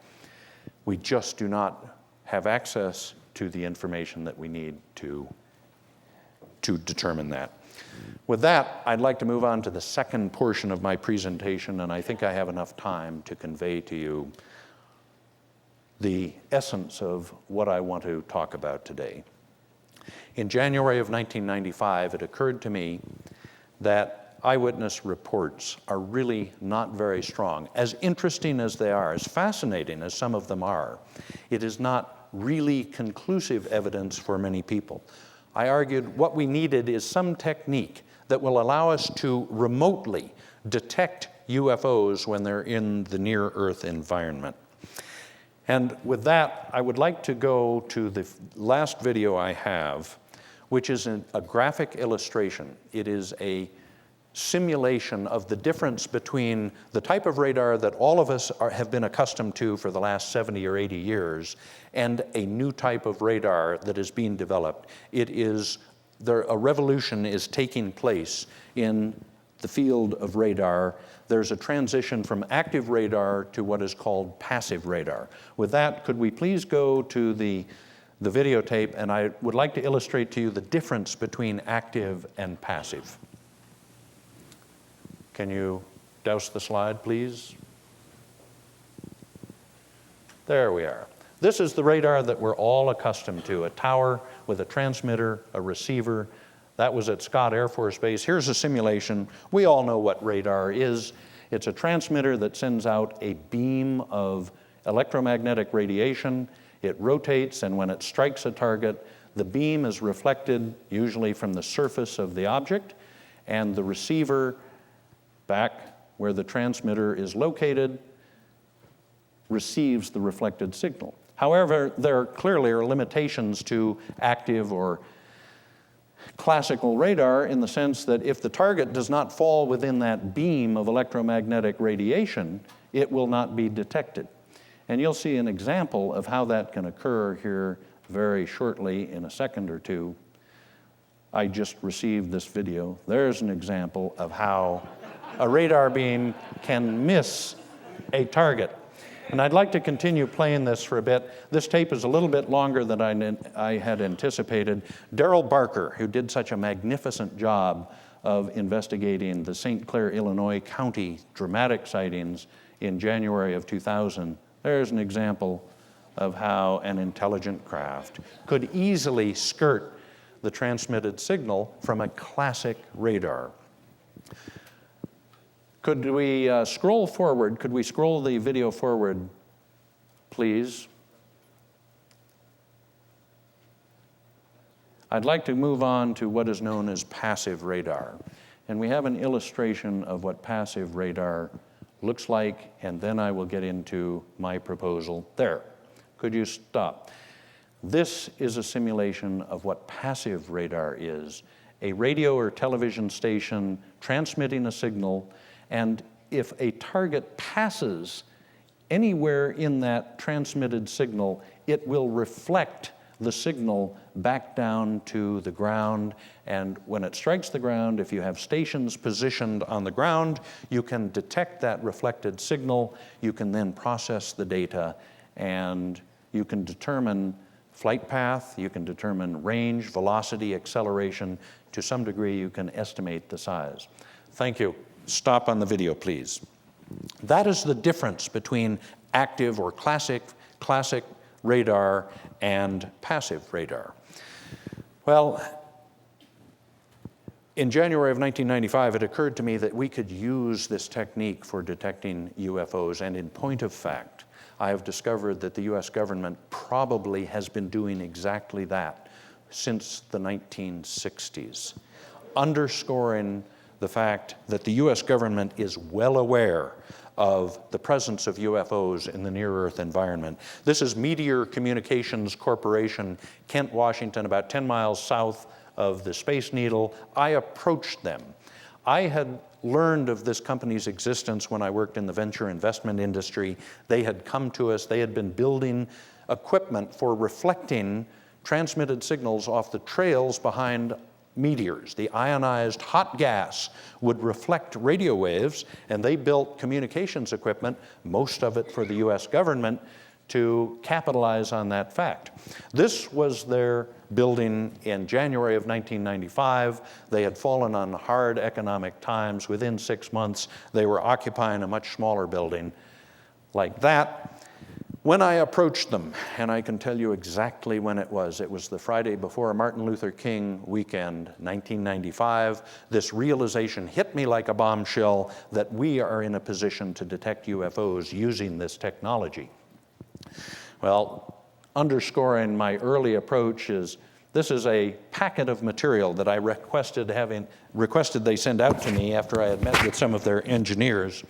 We just do not have access to the information that we need to determine that. With that, I'd like to move on to the second portion of my presentation, and I think I have enough time to convey to you the essence of what I want to talk about today. In January of 1995, it occurred to me that eyewitness reports are really not very strong. As interesting as they are, as fascinating as some of them are, it is not really conclusive evidence for many people. I argued what we needed is some technique that will allow us to remotely detect UFOs when they're in the near-Earth environment. And with that, I would like to go to the last video I have, which is a graphic illustration. It is a simulation of the difference between the type of radar that all of us have been accustomed to for the last 70 or 80 years and a new type of radar that is being developed. A revolution is taking place in the field of radar. There's a transition from active radar to what is called passive radar. With that, could we please go to the videotape, and I would like to illustrate to you the difference between active and passive. Can you douse the slide, please? There we are. This is the radar that we're all accustomed to, a tower with a transmitter, a receiver. That was at Scott Air Force Base. Here's a simulation. We all know what radar is. It's a transmitter that sends out a beam of electromagnetic radiation. It rotates, and when it strikes a target, the beam is reflected, usually from the surface of the object, and the receiver, back where the transmitter is located, receives the reflected signal. However, there clearly are limitations to active or classical radar in the sense that if the target does not fall within that beam of electromagnetic radiation, it will not be detected. And you'll see an example of how that can occur here very shortly in a second or two. I just received this video. There's an example of how a radar beam can miss a target. And I'd like to continue playing this for a bit. This tape is a little bit longer than I had anticipated. Darrell Barker, who did such a magnificent job of investigating the St. Clair, Illinois County dramatic sightings in January of 2000, there's an example of how an intelligent craft could easily skirt the transmitted signal from a classic radar. Could we scroll forward? Could we scroll the video forward, please? I'd like to move on to what is known as passive radar. And we have an illustration of what passive radar looks like, and then I will get into my proposal. There. Could you stop? This is a simulation of what passive radar is. A radio or television station transmitting a signal, and if a target passes anywhere in that transmitted signal, it will reflect the signal back down to the ground. And when it strikes the ground, if you have stations positioned on the ground, you can detect that reflected signal. You can then process the data, and you can determine flight path, you can determine range, velocity, acceleration. To some degree, you can estimate the size. Thank you. Stop on the video, please. That is the difference between active or classic radar and passive radar. Well, in January of 1995, it occurred to me that we could use this technique for detecting UFOs, and in point of fact, I have discovered that the US government probably has been doing exactly that since the 1960s, underscoring the fact that the US government is well aware of the presence of UFOs in the near-Earth environment. This is Meteor Communications Corporation, Kent, Washington, about 10 miles south of the Space Needle. I approached them. I had learned of this company's existence when I worked in the venture investment industry. They had come to us. They had been building equipment for reflecting transmitted signals off the trails behind meteors. The ionized hot gas would reflect radio waves, and they built communications equipment, most of it for the US government, to capitalize on that fact. This was their building in January of 1995. They had fallen on hard economic times. Within 6 months, they were occupying a much smaller building like that. When I approached them, and I can tell you exactly when it was the Friday before Martin Luther King weekend, 1995, this realization hit me like a bombshell that we are in a position to detect UFOs using this technology. Well, underscoring my early approach is This is a packet of material that I requested they send out to me after I had met with some of their engineers.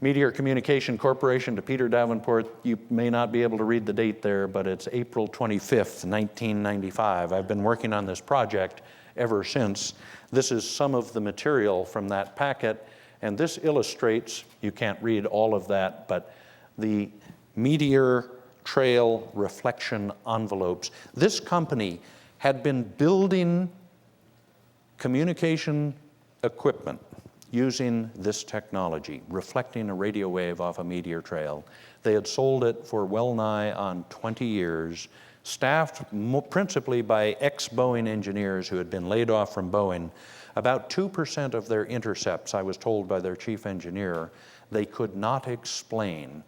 Meteor Communication Corporation to Peter Davenport. You may not be able to read the date there, but it's April 25th, 1995. I've been working on this project ever since. This is some of the material from that packet, and this illustrates, you can't read all of that, but the meteor trail reflection envelopes. This company had been building communication equipment using this technology, reflecting a radio wave off a meteor trail. They had sold it for well nigh on 20 years, staffed principally by ex-Boeing engineers who had been laid off from Boeing. About 2% of their intercepts, I was told by their chief engineer, they could not explain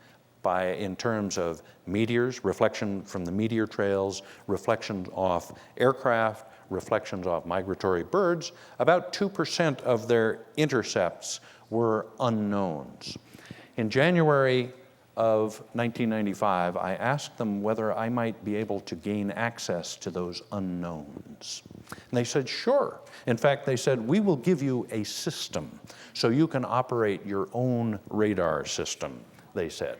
in terms of meteors, reflection from the meteor trails, reflections off aircraft, reflections off migratory birds. About 2% of their intercepts were unknowns. In January of 1995, I asked them whether I might be able to gain access to those unknowns. And they said, sure. In fact, they said, we will give you a system so you can operate your own radar system, they said.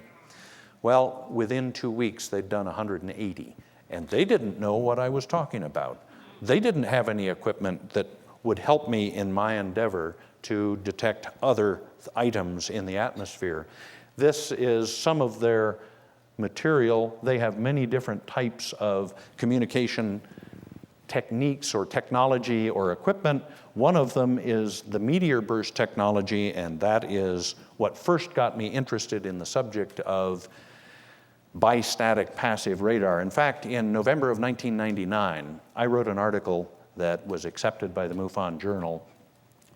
Well, within 2 weeks, they'd done 180, and they didn't know what I was talking about. They didn't have any equipment that would help me in my endeavor to detect other items in the atmosphere. This is some of their material. They have many different types of communication techniques or technology or equipment. One of them is the meteor burst technology, and that is what first got me interested in the subject of bistatic passive radar. In fact, in November of 1999, I wrote an article that was accepted by the MUFON Journal.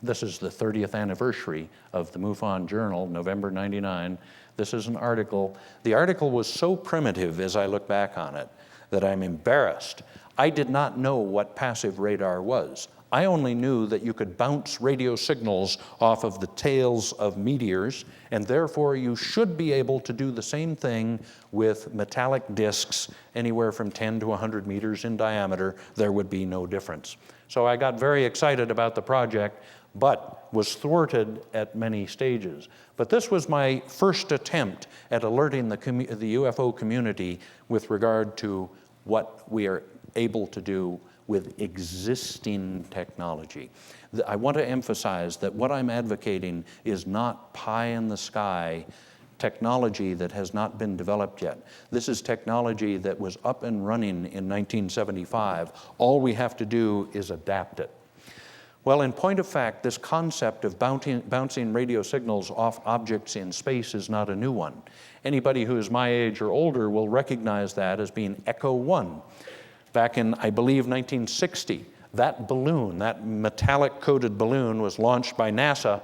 This is the 30th anniversary of the MUFON Journal, November 99. This is an article. The article was so primitive as I look back on it that I'm embarrassed. I did not know what passive radar was. I only knew that you could bounce radio signals off of the tails of meteors, and therefore you should be able to do the same thing with metallic disks anywhere from 10 to 100 meters in diameter. There would be no difference. So I got very excited about the project, but was thwarted at many stages. But this was my first attempt at alerting the UFO community with regard to what we are able to do with existing technology. I want to emphasize that what I'm advocating is not pie-in-the-sky technology that has not been developed yet. This is technology that was up and running in 1975. All we have to do is adapt it. Well, in point of fact, this concept of bouncing radio signals off objects in space is not a new one. Anybody who is my age or older will recognize that as being Echo 1. Back in, I believe, 1960, that balloon, that metallic-coated balloon, was launched by NASA,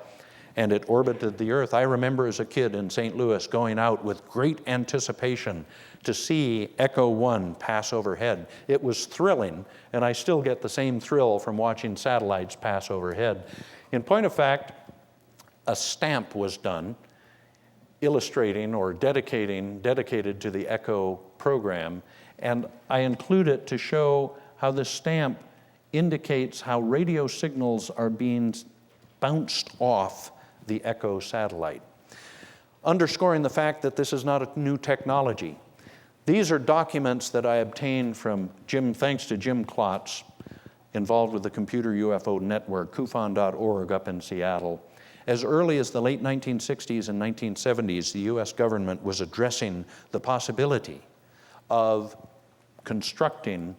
and it orbited the Earth. I remember as a kid in St. Louis going out with great anticipation to see Echo 1 pass overhead. It was thrilling, and I still get the same thrill from watching satellites pass overhead. In point of fact, a stamp was done illustrating or dedicated to the Echo program, and I include it to show how this stamp indicates how radio signals are being bounced off the Echo satellite, underscoring the fact that this is not a new technology. These are documents that I obtained from thanks to Jim Klotz, involved with the Computer UFO Network, CUFON.org up in Seattle. As early as the late 1960s and 1970s, the US government was addressing the possibility of constructing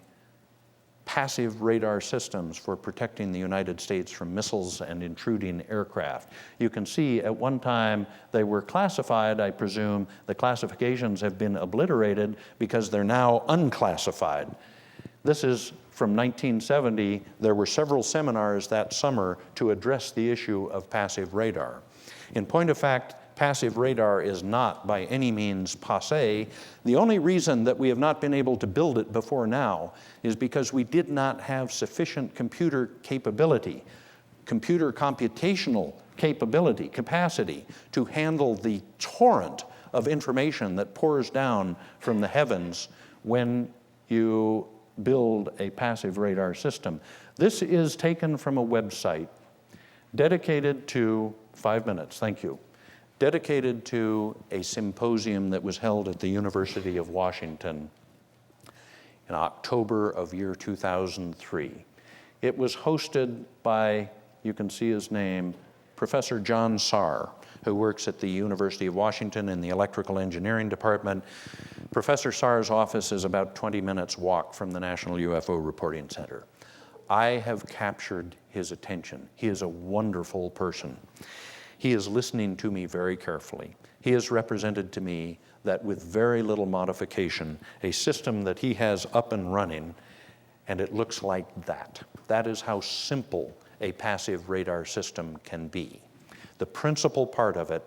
passive radar systems for protecting the United States from missiles and intruding aircraft. You can see at one time they were classified, I presume. The classifications have been obliterated because they're now unclassified. This is from 1970. There were several seminars that summer to address the issue of passive radar. In point of fact, passive radar is not by any means passé. The only reason that we have not been able to build it before now is because we did not have sufficient computer capability, computer computational capacity to handle the torrent of information that pours down from the heavens when you build a passive radar system. This is taken from a website dedicated to, 5 minutes, thank you, dedicated to a symposium that was held at the University of Washington in October of year 2003. It was hosted by, you can see his name, Professor John Saar, who works at the University of Washington in the Electrical Engineering Department. Professor Saar's office is about 20 minutes walk from the National UFO Reporting Center. I have captured his attention. He is a wonderful person. He is listening to me very carefully. He has represented to me that with very little modification, a system that he has up and running, and it looks like that. That is how simple a passive radar system can be. The principal part of it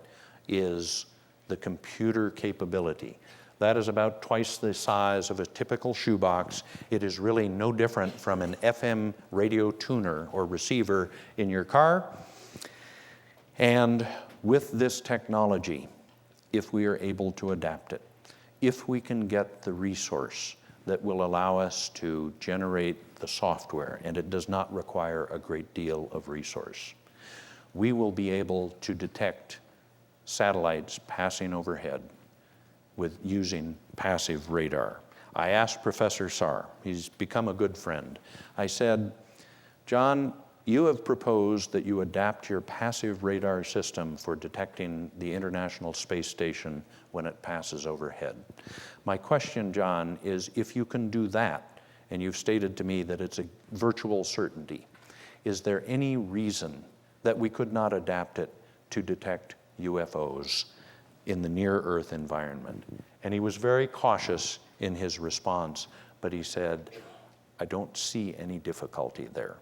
is the computer capability. That is about twice the size of a typical shoebox. It is really no different from an FM radio tuner or receiver in your car. And with this technology, if we are able to adapt it, if we can get the resource that will allow us to generate the software, and it does not require a great deal of resource, we will be able to detect satellites passing overhead with using passive radar. I asked Professor Saar, he's become a good friend. I said, John, you have proposed that you adapt your passive radar system for detecting the International Space Station when it passes overhead. My question, John, is if you can do that, and you've stated to me that it's a virtual certainty, is there any reason that we could not adapt it to detect UFOs in the near-Earth environment? And he was very cautious in his response, but he said, I don't see any difficulty there.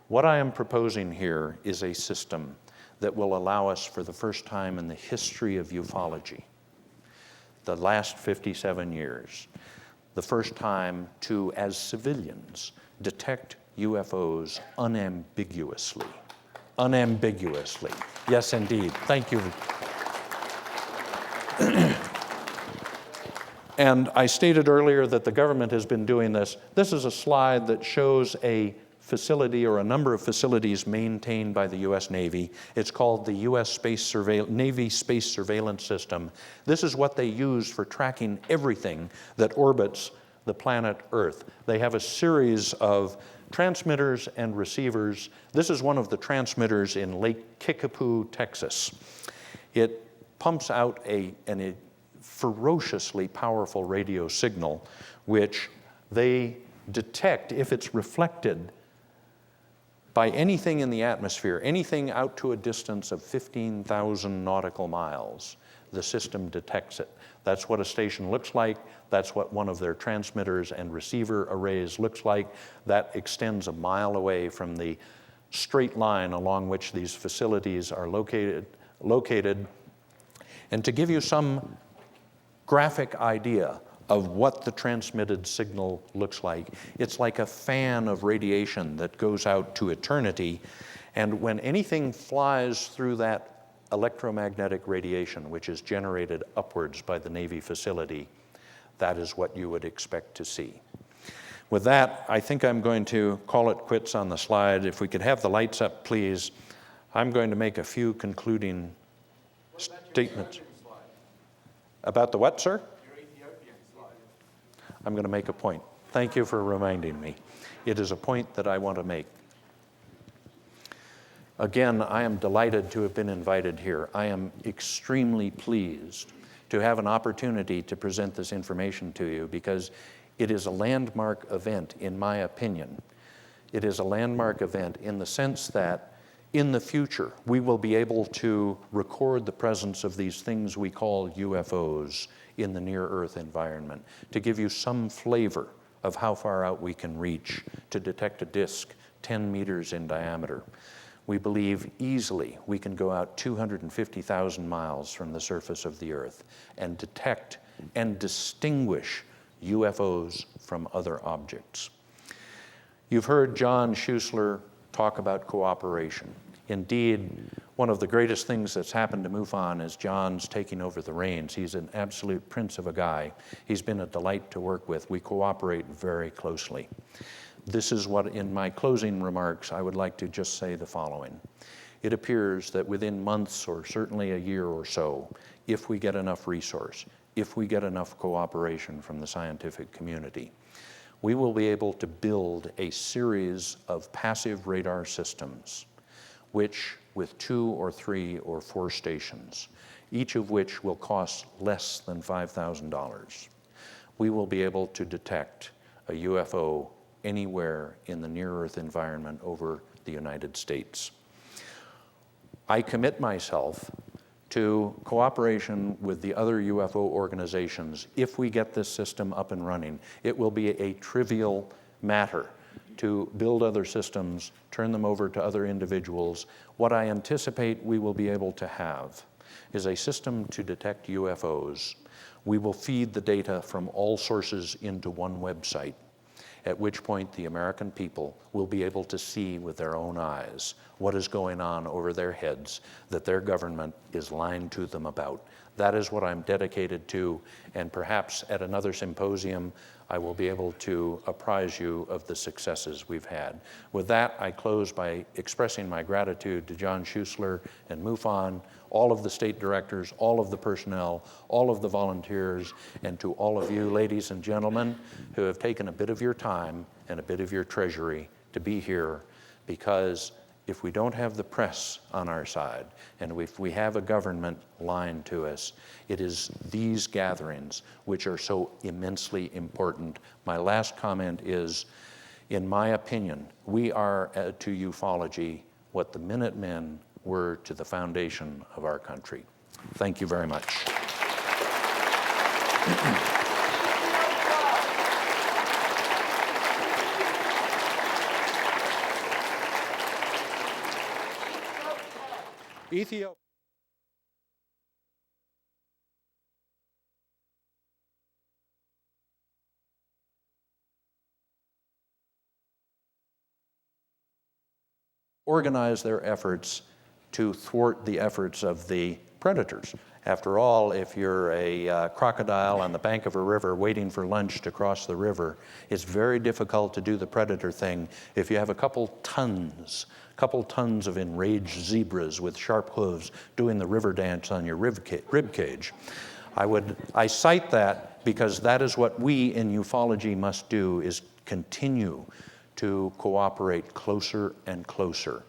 What I am proposing here is a system that will allow us, for the first time in the history of ufology, the last 57 years, the first time to, as civilians, detect UFOs unambiguously. Unambiguously. Yes, indeed. Thank you. And I stated earlier that the government has been doing this. This is a slide that shows a facility or a number of facilities maintained by the U.S. Navy. It's called the U.S. Navy Space Surveillance System. This is what they use for tracking everything that orbits the planet Earth. They have a series of transmitters and receivers. This is one of the transmitters in Lake Kickapoo, Texas. It pumps out a ferociously powerful radio signal, which they detect if it's reflected by anything in the atmosphere, anything out to a distance of 15,000 nautical miles. The system detects it. That's what a station looks like. That's what one of their transmitters and receiver arrays looks like. That extends a mile away from the straight line along which these facilities are located. And to give you some graphic idea of what the transmitted signal looks like, it's like a fan of radiation that goes out to eternity. And when anything flies through that electromagnetic radiation, which is generated upwards by the Navy facility, that is what you would expect to see. With that, I think I'm going to call it quits on the slide. If we could have the lights up, please. I'm going to make a few concluding statements. About the what, sir? I'm going to make a point. Thank you for reminding me. It is a point that I want to make. Again, I am delighted to have been invited here. I am extremely pleased to have an opportunity to present this information to you because it is a landmark event, in my opinion. It is a landmark event in the sense that in the future, we will be able to record the presence of these things we call UFOs in the near-Earth environment, to give you some flavor of how far out we can reach to detect a disk 10 meters in diameter. We believe easily we can go out 250,000 miles from the surface of the Earth and detect and distinguish UFOs from other objects. You've heard John Schuessler talk about cooperation. Indeed, One of the greatest things that's happened to MUFON is John's taking over the reins. He's an absolute prince of a guy. He's been a delight to work with. We cooperate very closely. This is what, in my closing remarks, I would like to just say the following. It appears that within months or certainly a year or so, if we get enough resource, if we get enough cooperation from the scientific community, we will be able to build a series of passive radar systems, which with 2 or 3 or 4 stations, each of which will cost less than $5,000. We will be able to detect a UFO anywhere in the near-Earth environment over the United States. I commit myself to cooperation with the other UFO organizations. If we get this system up and running, it will be a trivial matter to build other systems, turn them over to other individuals. What I anticipate we will be able to have is a system to detect UFOs. We will feed the data from all sources into one website, at which point the American people will be able to see with their own eyes what is going on over their heads that their government is lying to them about. That is what I'm dedicated to, and perhaps at another symposium I will be able to apprise you of the successes we've had. With that, I close by expressing my gratitude to John Schuessler and MUFON, all of the state directors, all of the personnel, all of the volunteers, and to all of you, ladies and gentlemen, who have taken a bit of your time and a bit of your treasury to be here, because if we don't have the press on our side, and if we have a government lying to us, it is these gatherings which are so immensely important. My last comment is, in my opinion, we are to ufology what the Minutemen were to the foundation of our country. Thank you very much. Ethiopia. Organize their efforts to thwart the efforts of the predators. After all, if you're a crocodile on the bank of a river waiting for lunch to cross the river, it's very difficult to do the predator thing if you have a couple tons of enraged zebras with sharp hooves doing the river dance on your rib cage. I cite that because that is what we in ufology must do, is continue to cooperate closer and closer.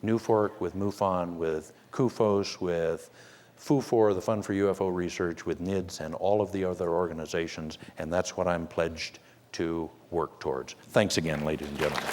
NUFORC with MUFON, with CUFOS, with FUFOR, the Fund for UFO Research, with NIDS and all of the other organizations, and that's what I'm pledged to work towards. Thanks again, ladies and gentlemen.